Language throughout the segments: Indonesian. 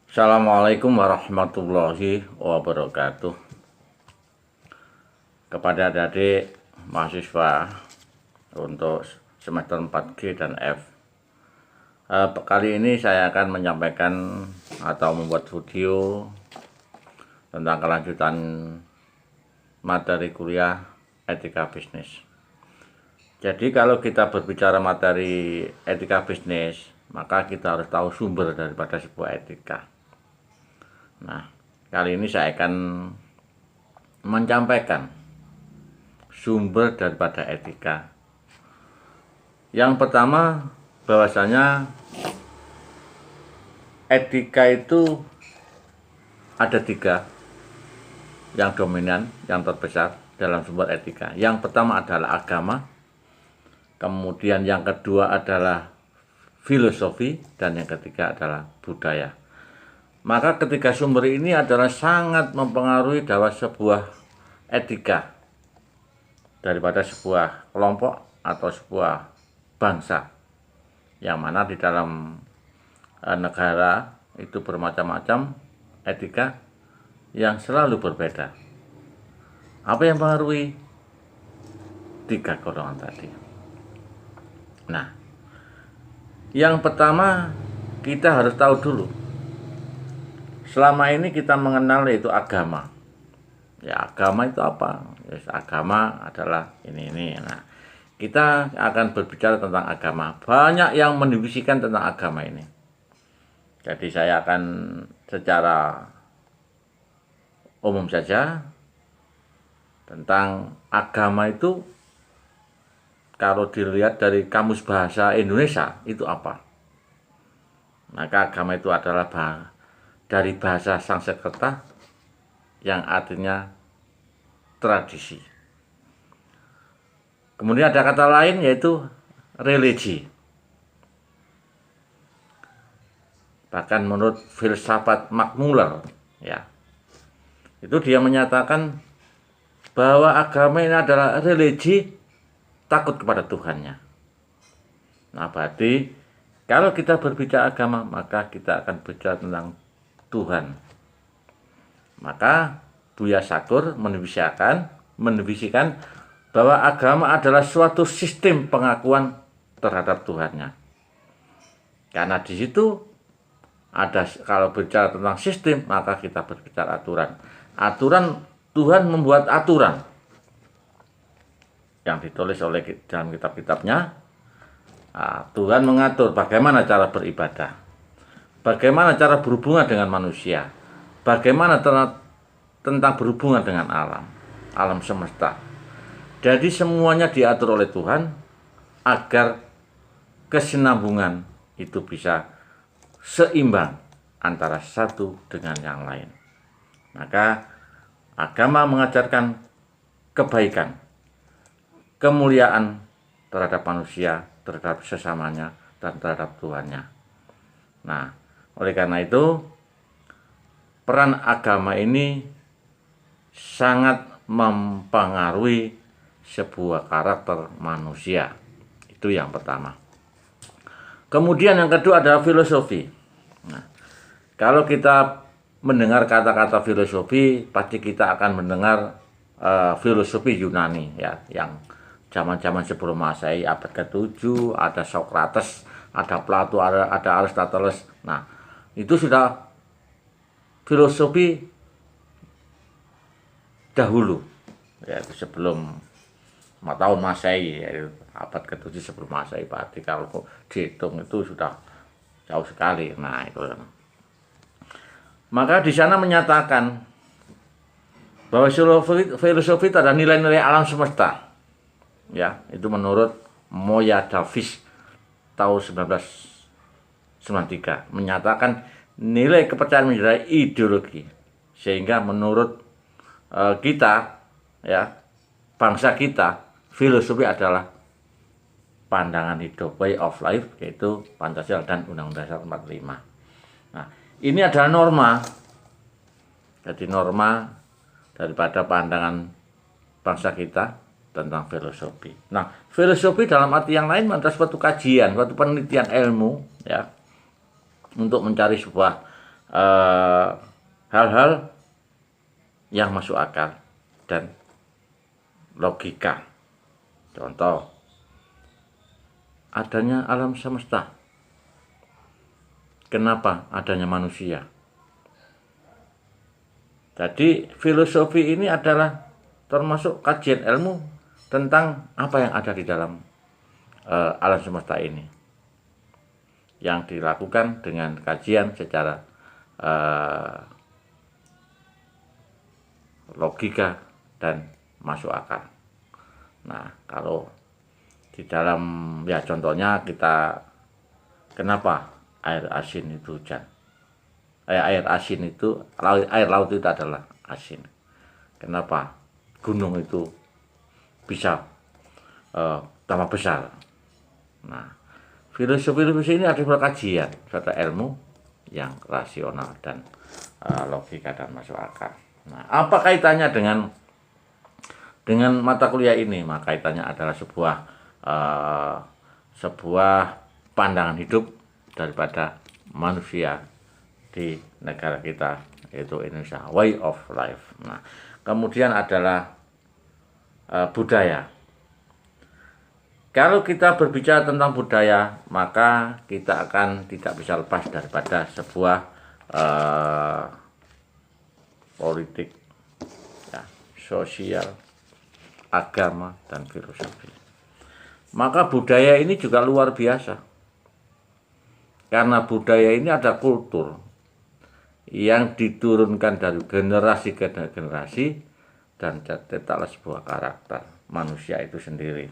Assalamualaikum warahmatullahi wabarakatuh. Kepada adik mahasiswa untuk semester 4G dan F, kali ini saya akan menyampaikan atau membuat video tentang kelanjutan materi kuliah etika bisnis. Jadi kalau kita berbicara materi etika bisnis, maka kita harus tahu sumber daripada sebuah etika. Nah, kali ini saya akan menyampaikan sumber daripada etika. Yang pertama, bahwasanya etika itu ada 3 yang dominan, yang terbesar dalam sumber etika. Yang pertama adalah agama, kemudian yang kedua adalah filosofi, dan yang ketiga adalah budaya. Maka ketiga sumber ini adalah sangat mempengaruhi dalam sebuah etika daripada sebuah kelompok atau sebuah bangsa, yang mana di dalam negara itu bermacam-macam etika yang selalu berbeda. Apa yang mempengaruhi 3 golongan tadi? Nah, yang pertama kita harus tahu dulu, selama ini kita mengenal yaitu agama. Ya, agama itu apa? Yes, agama adalah ini. Nah, kita akan berbicara tentang agama. Banyak yang mendivisikan tentang agama ini. Jadi saya akan secara umum saja tentang agama itu. Kalau dilihat dari Kamus Bahasa Indonesia itu apa? Maka agama itu adalah dari bahasa Sanskerta yang artinya tradisi. Kemudian ada kata lain yaitu religi. Bahkan menurut filsafat Max Muller, ya, itu dia menyatakan bahwa agama ini adalah religi takut kepada Tuhannya. Nah, berarti kalau kita berbicara agama, maka kita akan bicara tentang Tuhan. Maka Buya Syakur mendivisikan bahwa agama adalah suatu sistem pengakuan terhadap Tuhannya. Karena di situ ada, kalau bicara tentang sistem, maka kita berbicara aturan. Aturan, Tuhan membuat aturan yang ditulis oleh dalam kitab-kitabnya. Tuhan mengatur bagaimana cara beribadah, bagaimana cara berhubungan dengan manusia, bagaimana tentang berhubungan dengan alam semesta. Jadi semuanya diatur oleh Tuhan agar kesinambungan itu bisa seimbang antara satu dengan yang lain. Maka agama mengajarkan kebaikan, kemuliaan terhadap manusia, terhadap sesamanya, dan terhadap Tuhannya. Nah, oleh karena itu peran agama ini sangat mempengaruhi sebuah karakter manusia. Itu yang pertama. Kemudian yang kedua adalah filosofi. Nah, kalau kita mendengar kata-kata filosofi, pasti kita akan mendengar filosofi Yunani, ya, yang zaman-zaman sebelum Masehi, abad ke-7, ada Socrates, ada Plato, ada Aristoteles. Nah, itu sudah filosofi dahulu, yaitu sebelum 5 tahun Masehi, yaitu abad ke-7 sebelum Masehi. Berarti kalau dihitung itu sudah jauh sekali. Nah, itu. Maka di sana menyatakan bahwa filosofi itu adalah nilai-nilai alam semesta. Ya, itu menurut Moya Davis tahun 1993 menyatakan nilai kepercayaan menjadi ideologi, sehingga menurut kita, ya, bangsa kita, filosofi adalah pandangan hidup, way of life, yaitu Pancasila dan Undang-Undang Dasar 45. Nah, ini adalah norma. Jadi norma daripada pandangan bangsa kita tentang filosofi. Nah, filosofi dalam arti yang lain adalah suatu kajian, suatu penelitian ilmu, ya, untuk mencari sebuah hal-hal yang masuk akal dan logika. Contoh, adanya alam semesta. Kenapa adanya manusia? Jadi filosofi ini adalah termasuk kajian ilmu tentang apa yang ada di dalam alam semesta ini, yang dilakukan dengan kajian secara logika dan masuk akal. Nah, kalau di dalam, ya contohnya kita, kenapa air asin itu hujan? Air asin itu, air laut itu adalah asin. Kenapa gunung itu bisa tambah besar? Nah, filosofi ini adalah kajian suatu ilmu yang rasional dan logika dan masuk akal. Nah, apa kaitannya dengan mata kuliah ini? Maka kaitannya adalah sebuah pandangan hidup daripada manusia di negara kita, yaitu Indonesia, way of life. Nah, kemudian adalah budaya. Kalau kita berbicara tentang budaya, maka kita akan tidak bisa lepas daripada sebuah politik, ya, sosial, agama, dan filosofi. Maka budaya ini juga luar biasa. Karena budaya ini ada kultur yang diturunkan dari generasi ke generasi dan tetaplah sebuah karakter manusia itu sendiri.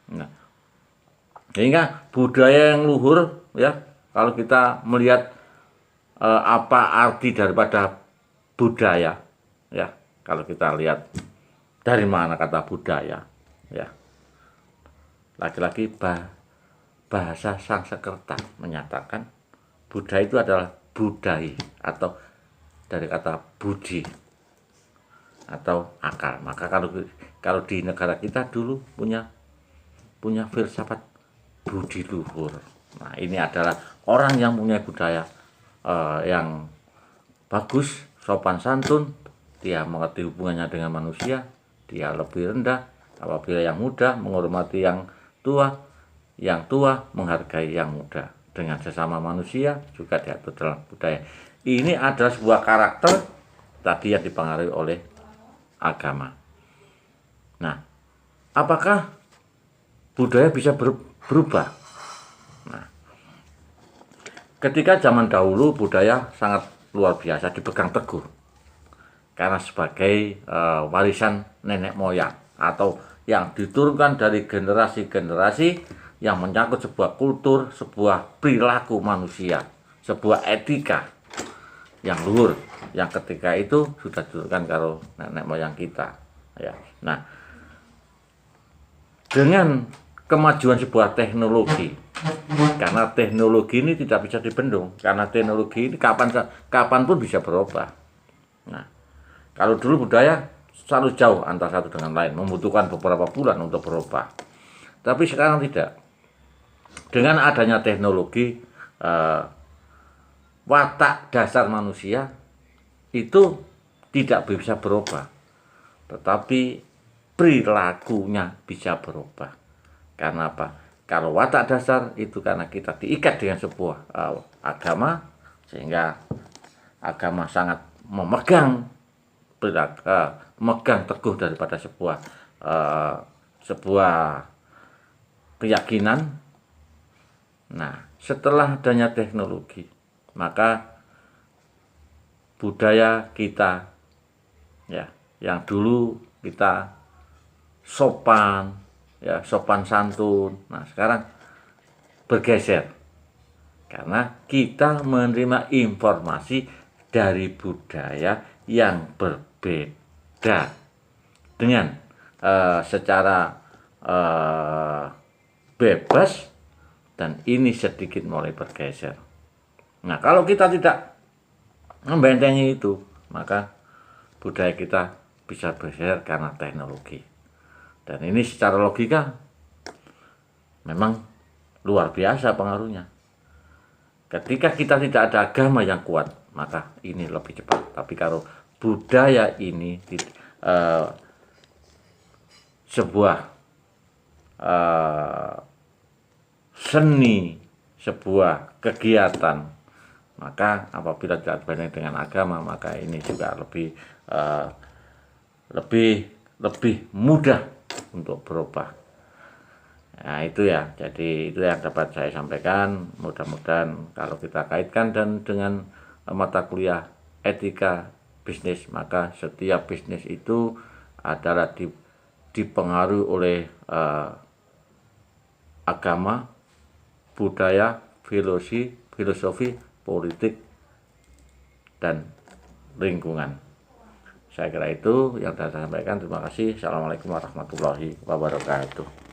Nah, sehingga budaya yang luhur, ya, kalau kita melihat apa arti daripada budaya, ya, kalau kita lihat dari mana kata budaya, ya, lagi-lagi bahasa Sanskerta menyatakan budaya itu adalah budai, atau dari kata budi atau akal. Maka kalau di negara kita dulu punya filsafat budi luhur. Nah, ini adalah orang yang punya budaya yang bagus, sopan santun, dia mengerti hubungannya dengan manusia, dia lebih rendah apabila yang muda menghormati yang tua menghargai yang muda. Dengan sesama manusia juga diatur dalam budaya. Ini adalah sebuah karakter tadi yang dipengaruhi oleh agama. Nah, apakah budaya bisa berubah? Nah, ketika zaman dahulu budaya sangat luar biasa dipegang teguh karena sebagai warisan nenek moyang atau yang diturunkan dari generasi-generasi, yang menyangkut sebuah kultur, sebuah perilaku manusia, sebuah etika yang luhur, yang ketika itu sudah diturunkan kalau nenek moyang kita, ya. Nah, dengan kemajuan sebuah teknologi, karena teknologi ini tidak bisa dibendung, karena teknologi ini kapan pun bisa berubah. Nah, kalau dulu budaya selalu jauh antara satu dengan lain, membutuhkan beberapa bulan untuk berubah. Tapi sekarang tidak. Dengan adanya teknologi, watak dasar manusia itu tidak bisa berubah, tetapi perilakunya bisa berubah. Karena apa? Kalau watak dasar itu karena kita diikat dengan sebuah agama, sehingga agama sangat memegang teguh daripada sebuah keyakinan. Nah, setelah adanya teknologi, maka budaya kita, ya, yang dulu kita sopan, ya, sopan santun, nah sekarang bergeser karena kita menerima informasi dari budaya yang berbeda dengan secara bebas, dan ini sedikit mulai bergeser. Nah, kalau kita tidak membentengi itu, maka budaya kita bisa bergeser karena teknologi. Dan ini secara logika memang luar biasa pengaruhnya. Ketika kita tidak ada agama yang kuat, maka ini lebih cepat. Tapi kalau budaya ini sebuah seni, sebuah kegiatan, maka apabila tidak dibarengi dengan agama, maka ini juga lebih mudah untuk berubah. Nah itu ya, jadi itu yang dapat saya sampaikan. Mudah-mudahan kalau kita kaitkan dan dengan mata kuliah etika bisnis, maka setiap bisnis itu adalah dipengaruhi oleh agama, budaya, filosofi, politik, dan lingkungan. Saya kira itu yang saya sampaikan. Terima kasih. Assalamualaikum warahmatullahi wabarakatuh.